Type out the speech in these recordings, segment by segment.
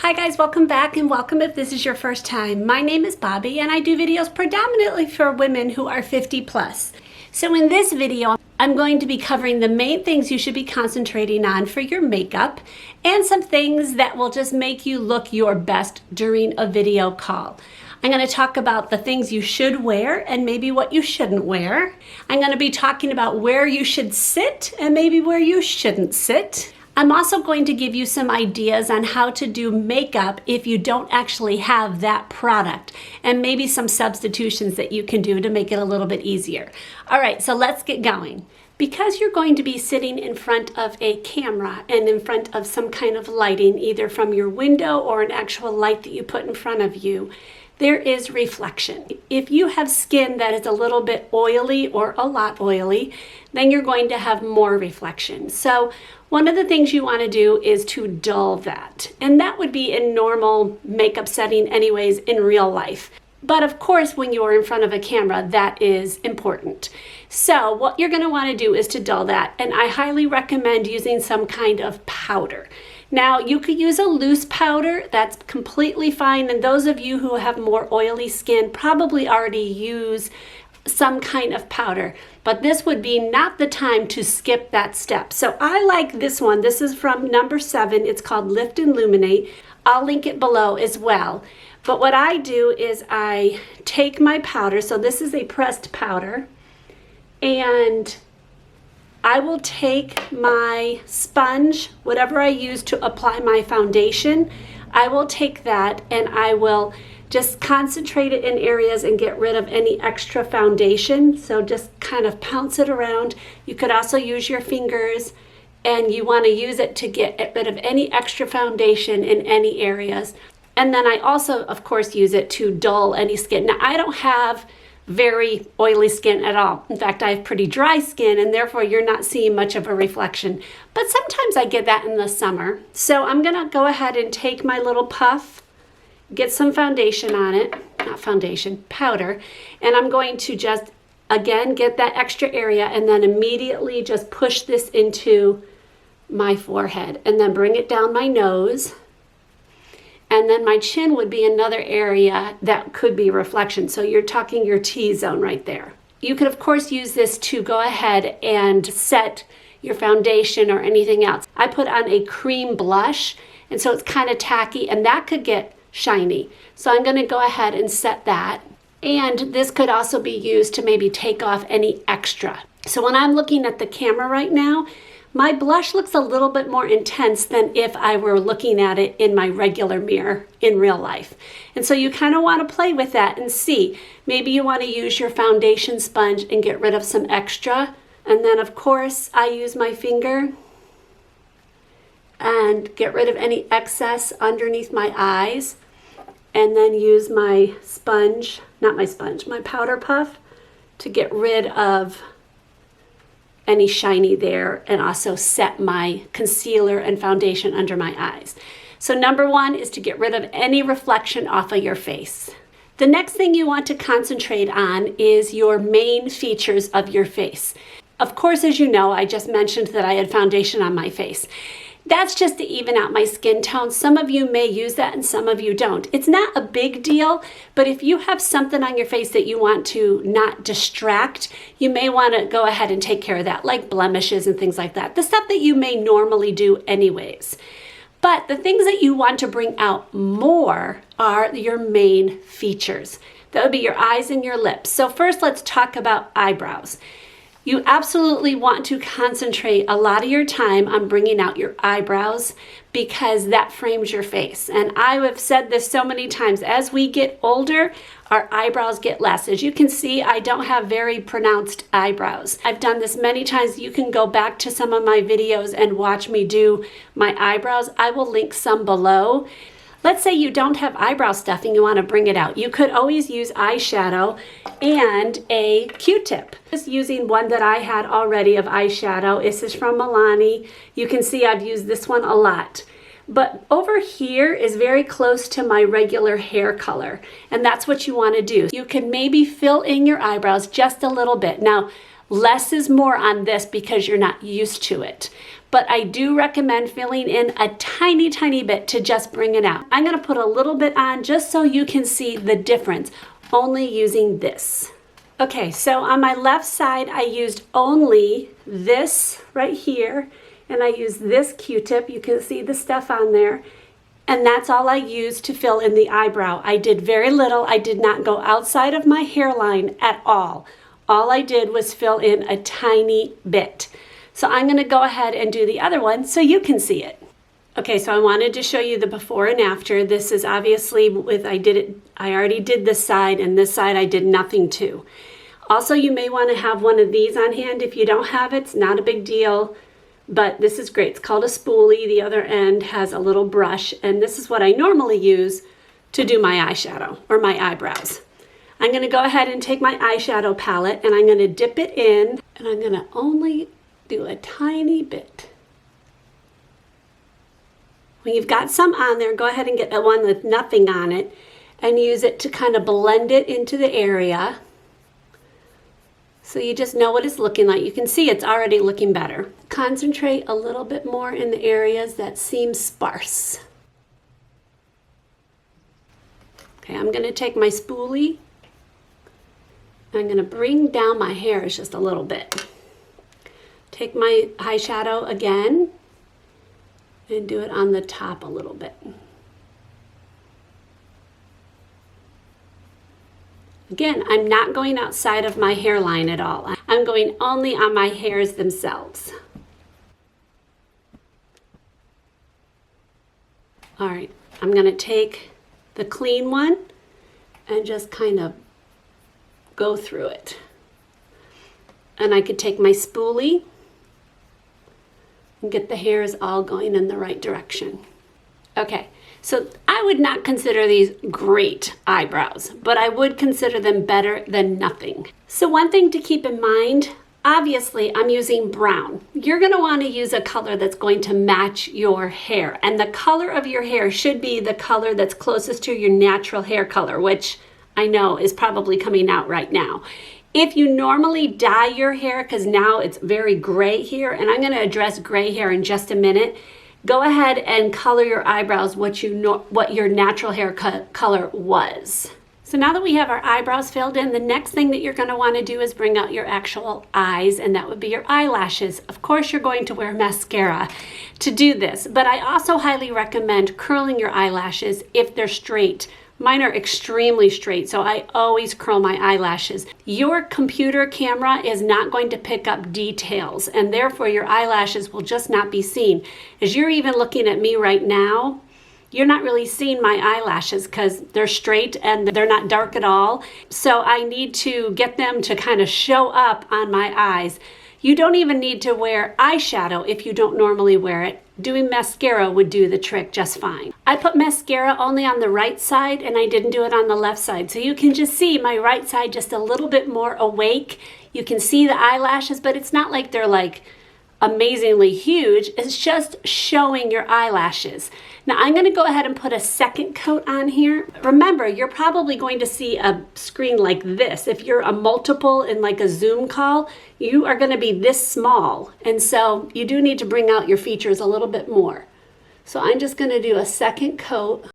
Hi guys, welcome back and welcome if this is your first time. My name is Bobby and I do videos predominantly for women who are 50 plus. So in this video, I'm going to be covering the main things you should be concentrating on for your makeup and some things that will just make you look your best during a video call. I'm going to talk about the things you should wear and maybe what you shouldn't wear. I'm going to be talking about where you should sit and maybe where you shouldn't sit. I'm also going to give you some ideas on how to do makeup if you don't actually have that product and maybe some substitutions that you can do to make it a little bit easier. All right, so let's get going. Because you're going to be sitting in front of a camera and in front of some kind of lighting, either from your window or an actual light that you put in front of you, there is reflection. If you have skin that is a little bit oily or a lot oily, then you're going to have more reflection. So one of the things you want to do is to dull that. And that would be in normal makeup setting anyways in real life. But of course, when you're in front of a camera, that is important. So what you're going to want to do is to dull that. And I highly recommend using some kind of powder. Now, you could use a loose powder. That's completely fine. And those of you who have more oily skin probably already use some kind of powder. But this would be not the time to skip that step. So I like this one. This is from number 7. It's called Lift and Illuminate. I'll link it below as well. But what I do is I take my powder. So this is a pressed powder. And I will take my sponge, whatever I use to apply my foundation, I will take that and I will just concentrate it in areas and get rid of any extra foundation. So just kind of pounce it around. You could also use your fingers and you want to use it to get rid of any extra foundation in any areas. And then I also, of course, use it to dull any skin. Now, I don't have very oily skin at all. In fact, I have pretty dry skin and therefore you're not seeing much of a reflection. But sometimes I get that in the summer. So I'm gonna go ahead and take my little puff, get some foundation on it, not foundation, powder, and I'm going to just, again, get that extra area and then immediately just push this into my forehead and then bring it down my nose. And then my chin would be another area that could be reflection. So you're talking your T-zone right there. You could, of course, use this to go ahead and set your foundation or anything else. I put on a cream blush, and so it's kind of tacky, and that could get shiny. So I'm going to go ahead and set that. And this could also be used to maybe take off any extra. So when I'm looking at the camera right now, my blush looks a little bit more intense than if I were looking at it in my regular mirror in real life. And so you kind of want to play with that and see. Maybe you want to use your foundation sponge and get rid of some extra. And then of course I use my finger and get rid of any excess underneath my eyes. And then use my sponge, not my sponge, my powder puff to get rid of any shiny there and also set my concealer and foundation under my eyes. So number 1 is to get rid of any reflection off of your face. The next thing you want to concentrate on is your main features of your face. Of course, as you know, I just mentioned that I had foundation on my face. That's just to even out my skin tone. Some of you may use that and some of you don't. It's not a big deal, but if you have something on your face that you want to not distract, you may want to go ahead and take care of that, like blemishes and things like that. The stuff that you may normally do anyways. But the things that you want to bring out more are your main features. That would be your eyes and your lips. So first, let's talk about eyebrows. You absolutely want to concentrate a lot of your time on bringing out your eyebrows because that frames your face. And I have said this so many times, as we get older, our eyebrows get less. As you can see, I don't have very pronounced eyebrows. I've done this many times. You can go back to some of my videos and watch me do my eyebrows. I will link some below. Let's say you don't have eyebrow stuffing, you want to bring it out. You could always use eyeshadow and a Q-tip. Just using one that I had already of eyeshadow. This is from Milani. You can see I've used this one a lot. But over here is very close to my regular hair color, and that's what you want to do. You can maybe fill in your eyebrows just a little bit. Now, Less is more on this because you're not used to it. But I do recommend filling in a tiny, tiny bit to just bring it out. I'm gonna put a little bit on just so you can see the difference, only using this. Okay, so on my left side, I used only this right here, and I used this Q-tip. You can see the stuff on there. And that's all I used to fill in the eyebrow. I did very little. I did not go outside of my hairline at all. All I did was fill in a tiny bit. So I'm gonna go ahead and do the other one so you can see it. Okay, so I wanted to show you the before and after. This is obviously I already did this side, and this side I did nothing to. Also, you may wanna have one of these on hand. If you don't have it, it's not a big deal. But this is great. It's called a spoolie. The other end has a little brush, and this is what I normally use to do my eyeshadow or my eyebrows. I'm going to go ahead and take my eyeshadow palette, and I'm going to dip it in, and I'm going to only do a tiny bit. When you've got some on there, go ahead and get the one with nothing on it and use it to kind of blend it into the area. So you just know what it's looking like. You can see it's already looking better. Concentrate a little bit more in the areas that seem sparse. Okay, I'm gonna take my spoolie. I'm gonna bring down my hairs just a little bit. Take my eyeshadow again and do it on the top a little bit. Again, I'm not going outside of my hairline at all. I'm going only on my hairs themselves. All right, I'm gonna take the clean one and just kind of go through it. And I could take my spoolie and get the hairs all going in the right direction. Okay, so I would not consider these great eyebrows, but I would consider them better than nothing. So one thing to keep in mind, obviously I'm using brown. You're gonna wanna use a color that's going to match your hair, and the color of your hair should be the color that's closest to your natural hair color, which I know is probably coming out right now. If you normally dye your hair, because now it's very gray here, and I'm gonna address gray hair in just a minute, go ahead and color your eyebrows what your natural hair color was. So now that we have our eyebrows filled in, the next thing that you're going to want to do is bring out your actual eyes, and that would be your eyelashes. Of course, you're going to wear mascara to do this, but I also highly recommend curling your eyelashes if they're straight. Mine are extremely straight, so I always curl my eyelashes. Your computer camera is not going to pick up details, and therefore your eyelashes will just not be seen. As you're even looking at me right now, you're not really seeing my eyelashes because they're straight and they're not dark at all. So I need to get them to kind of show up on my eyes. You don't even need to wear eyeshadow if you don't normally wear it. Doing mascara would do the trick just fine. I put mascara only on the right side, and I didn't do it on the left side. So you can just see my right side just a little bit more awake. You can see the eyelashes, but it's not like they're like amazingly huge. It's just showing your eyelashes. Now I'm gonna go ahead and put a second coat on here. Remember, you're probably going to see a screen like this. If you're a multiple in like a Zoom call, you are gonna be this small. And so you do need to bring out your features a little bit more. So I'm just gonna do a second coat.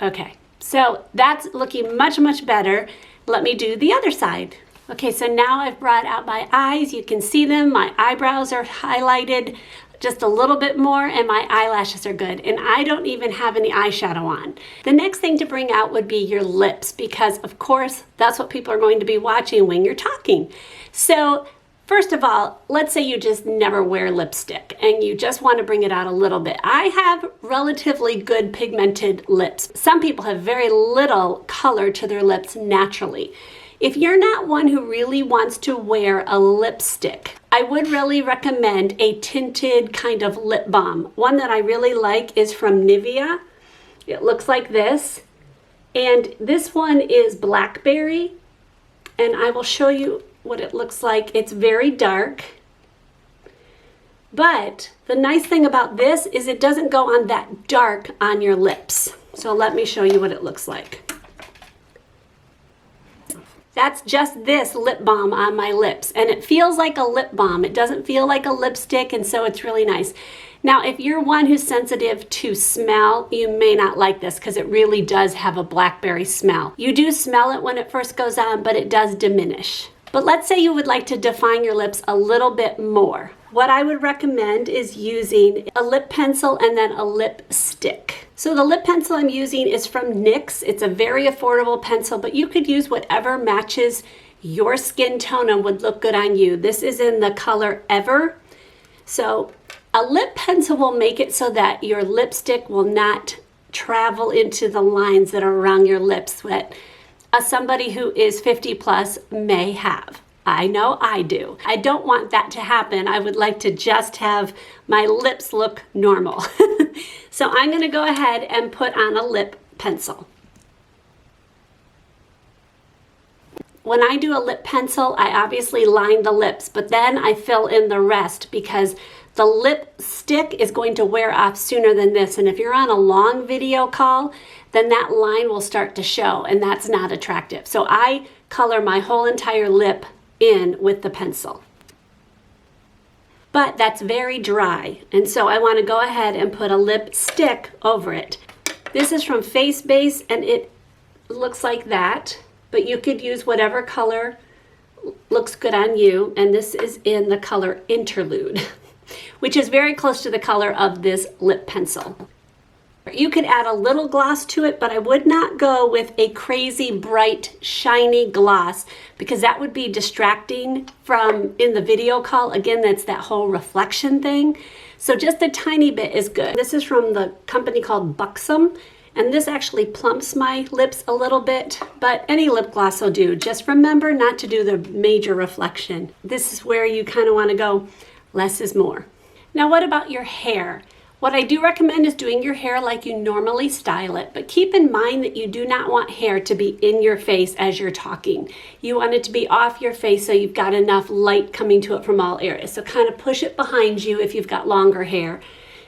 Okay, so that's looking much, much better. Let me do the other side. Okay, so now I've brought out my eyes. You can see them. My eyebrows are highlighted just a little bit more, and my eyelashes are good. And I don't even have any eyeshadow on. The next thing to bring out would be your lips, because of course, that's what people are going to be watching when you're talking. So first of all, let's say you just never wear lipstick and you just want to bring it out a little bit. I have relatively good pigmented lips. Some people have very little color to their lips naturally. If you're not one who really wants to wear a lipstick, I would really recommend a tinted kind of lip balm. One that I really like is from Nivea. It looks like this. And this one is blackberry. And I will show you what it looks like. It's very dark. But the nice thing about this is it doesn't go on that dark on your lips. So let me show you what it looks like. That's just this lip balm on my lips, and it feels like a lip balm. It doesn't feel like a lipstick, and so it's really nice. Now, if you're one who's sensitive to smell, you may not like this because it really does have a blackberry smell. You do smell it when it first goes on, but it does diminish. But let's say you would like to define your lips a little bit more. What I would recommend is using a lip pencil and then a lipstick. So the lip pencil I'm using is from NYX. It's a very affordable pencil, but you could use whatever matches your skin tone and would look good on you. This is in the color Ever. So a lip pencil will make it so that your lipstick will not travel into the lines that are around your lips that somebody who is 50 plus may have. I know I do. I don't want that to happen. I would like to just have my lips look normal. So I'm going to go ahead and put on a lip pencil. When I do a lip pencil, I obviously line the lips, but then I fill in the rest because the lipstick is going to wear off sooner than this. And if you're on a long video call, then that line will start to show, and that's not attractive. So I color my whole entire lip in with the pencil. But that's very dry, and so I want to go ahead and put a lipstick over it. This is from Face Base, and it looks like that, but you could use whatever color looks good on you, and this is in the color Interlude, which is very close to the color of this lip pencil. You could add a little gloss to it, but I would not go with a crazy bright shiny gloss because that would be distracting from in the video call. Again, that's that whole reflection thing. So just a tiny bit is good. This is from the company called Buxom, and this actually plumps my lips a little bit, but any lip gloss will do. Just remember not to do the major reflection. This is where you kind of want to go less is more. Now, what about your hair? What I do recommend is doing your hair like you normally style it, but keep in mind that you do not want hair to be in your face as you're talking. You want it to be off your face so you've got enough light coming to it from all areas. So kind of push it behind you if you've got longer hair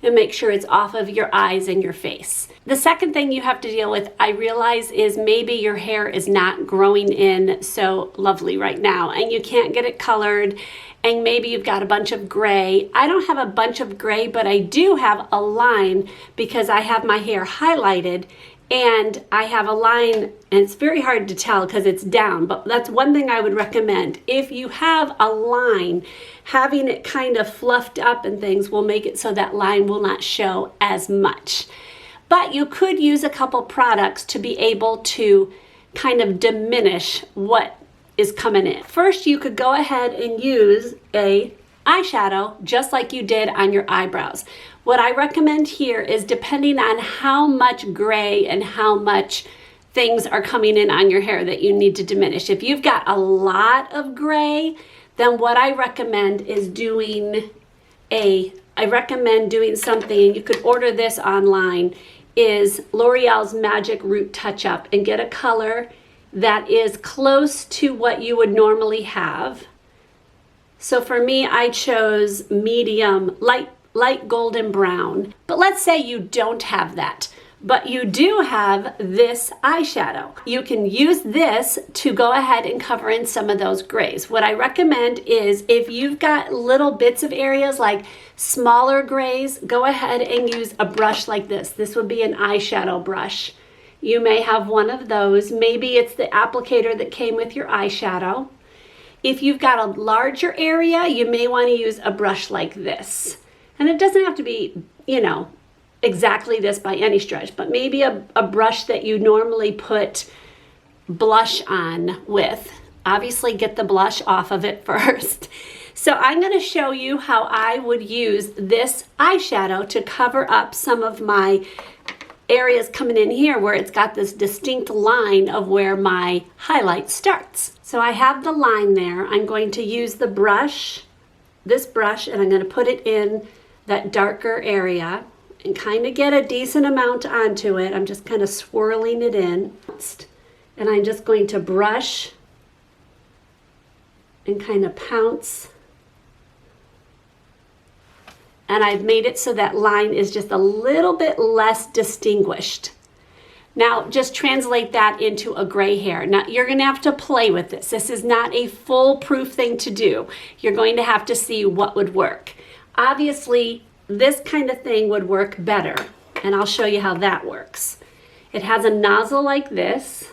and make sure it's off of your eyes and your face. The second thing you have to deal with, I realize, is maybe your hair is not growing in so lovely right now and you can't get it colored, and maybe you've got a bunch of gray. I don't have a bunch of gray, but I do have a line because I have my hair highlighted and I have a line, and it's very hard to tell because it's down, but that's one thing I would recommend. If you have a line, having it kind of fluffed up and things will make it so that line will not show as much. But you could use a couple products to be able to kind of diminish what is coming in. First, you could go ahead and use a eyeshadow just like you did on your eyebrows. What I recommend here is, depending on how much gray and how much things are coming in on your hair that you need to diminish. If you've got a lot of gray, then what I recommend is doing something, and you could order this online, is L'Oreal's Magic Root Touch Up, and get a color that is close to what you would normally have. So for me, I chose medium, light golden brown. But let's say you don't have that, but you do have this eyeshadow. You can use this to go ahead and cover in some of those grays. What I recommend is, if you've got little bits of areas like smaller grays, go ahead and use a brush like this. This would be an eyeshadow brush. You may have one of those. Maybe it's the applicator that came with your eyeshadow. If you've got a larger area, you may want to use a brush like this. And it doesn't have to be, exactly this by any stretch, but maybe a brush that you normally put blush on with. Obviously, get the blush off of it first. So I'm going to show you how I would use this eyeshadow to cover up some of my areas coming in here where it's got this distinct line of where my highlight starts. So I have the line there. I'm going to use the brush, this brush, and I'm going to put it in that darker area and kind of get a decent amount onto it. I'm just kind of swirling it in, and I'm just going to brush and kind of pounce. And I've made it so that line is just a little bit less distinguished. Now just translate that into a gray hair. Now you're gonna have to play with this. This is not a foolproof thing to do. You're going to have to see what would work. Obviously, this kind of thing would work better, and I'll show you how that works. It has a nozzle like this,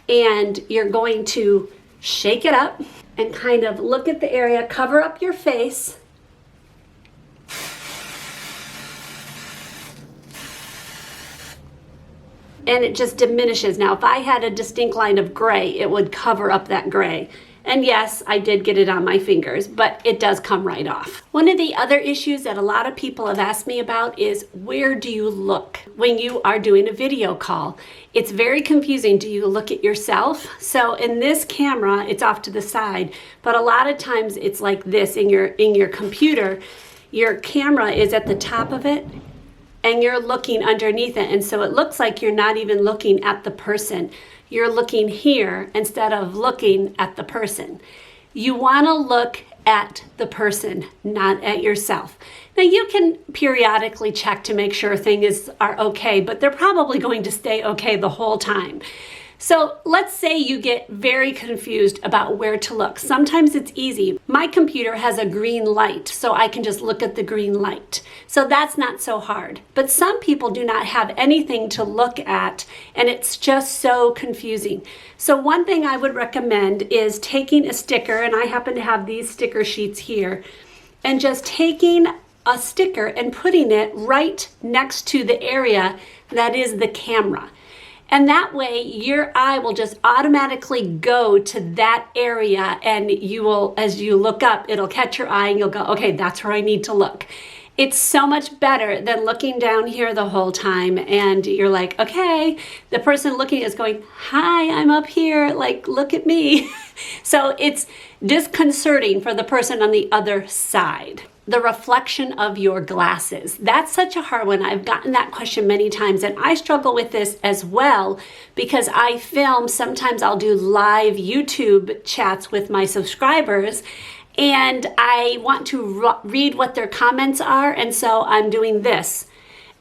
and you're going to shake it up and kind of look at the area, cover up your face, and it just diminishes. Now, if I had a distinct line of gray, it would cover up that gray. And yes, I did get it on my fingers, but it does come right off. One of the other issues that a lot of people have asked me about is, where do you look when you are doing a video call? It's very confusing. Do you look at yourself? So in this camera, it's off to the side, but a lot of times it's like this in your computer. Your camera is at the top of it, and you're looking underneath it, and so it looks like you're not even looking at the person. You're looking here instead of looking at the person. You want to look at the person, not at yourself. Now you can periodically check to make sure things are okay, but they're probably going to stay okay the whole time. So let's say you get very confused about where to look. Sometimes it's easy. My computer has a green light, so I can just look at the green light. So that's not so hard. But some people do not have anything to look at, and it's just so confusing. So one thing I would recommend is taking a sticker, and I happen to have these sticker sheets here, and just taking a sticker and putting it right next to the area that is the camera. And that way your eye will just automatically go to that area, and you will, as you look up, it'll catch your eye and you'll go, okay, that's where I need to look. It's so much better than looking down here the whole time and you're like, okay, the person looking is going, hi, I'm up here, like, look at me. So it's disconcerting for the person on the other side. The reflection of your glasses. That's such a hard one. I've gotten that question many times, and I struggle with this as well because I film. Sometimes I'll do live YouTube chats with my subscribers, and I want to read what their comments are, and so I'm doing this.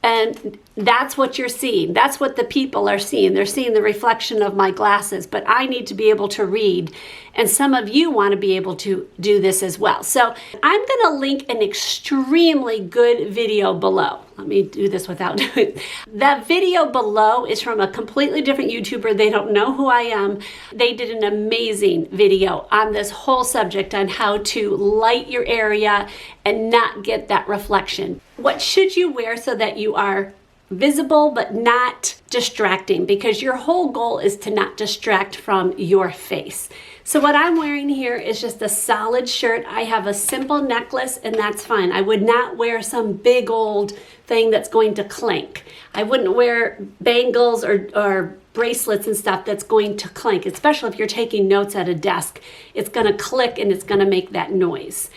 And that's what you're seeing. That's what the people are seeing. They're seeing the reflection of my glasses, but I need to be able to read. And some of you want to be able to do this as well. So I'm going to link an extremely good video below. Let me do this without doing it. That video below is from a completely different YouTuber. They don't know who I am. They did an amazing video on this whole subject on how to light your area and not get that reflection. What should you wear so that you are visible but not distracting? Because your whole goal is to not distract from your face. So what I'm wearing here is just a solid shirt. I have a simple necklace, and that's fine. I would not wear some big old thing that's going to clank. I wouldn't wear bangles or bracelets and stuff that's going to clank, especially if you're taking notes at a desk. It's going to click and it's going to make that noise.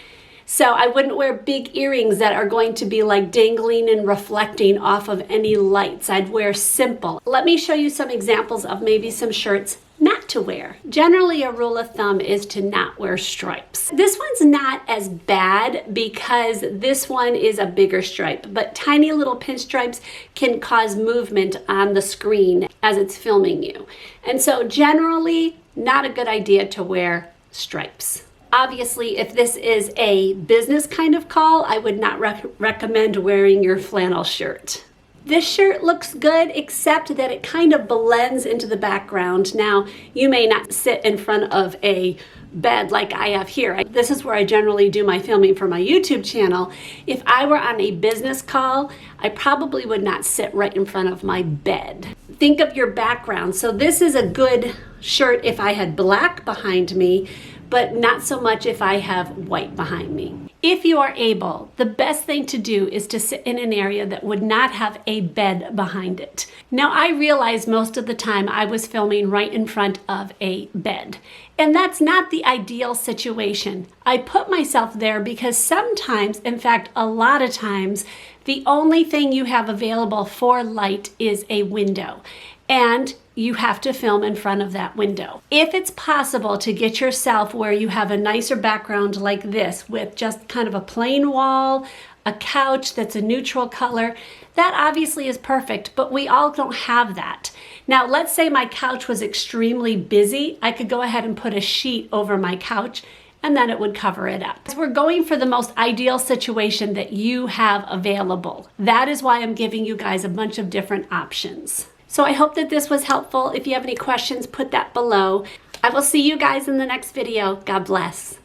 So I wouldn't wear big earrings that are going to be like dangling and reflecting off of any lights. I'd wear simple. Let me show you some examples of maybe some shirts not to wear. Generally, a rule of thumb is to not wear stripes. This one's not as bad because this one is a bigger stripe, but tiny little pinstripes can cause movement on the screen as it's filming you. And so generally, not a good idea to wear stripes. Obviously, if this is a business kind of call, I would not recommend wearing your flannel shirt. This shirt looks good, except that it kind of blends into the background. Now, you may not sit in front of a bed like I have here. This is where I generally do my filming for my YouTube channel. If I were on a business call, I probably would not sit right in front of my bed. Think of your background. So this is a good shirt if I had black behind me, but not so much if I have white behind me. If you are able, the best thing to do is to sit in an area that would not have a bed behind it. Now, I realize most of the time I was filming right in front of a bed, and that's not the ideal situation. I put myself there because sometimes, in fact, a lot of times, the only thing you have available for light is a window, and you have to film in front of that window. If it's possible to get yourself where you have a nicer background like this with just kind of a plain wall, a couch that's a neutral color, that obviously is perfect, but we all don't have that. Now, let's say my couch was extremely busy. I could go ahead and put a sheet over my couch and then it would cover it up. We're going for the most ideal situation that you have available. That is why I'm giving you guys a bunch of different options. So I hope that this was helpful. If you have any questions, put that below. I will see you guys in the next video. God bless.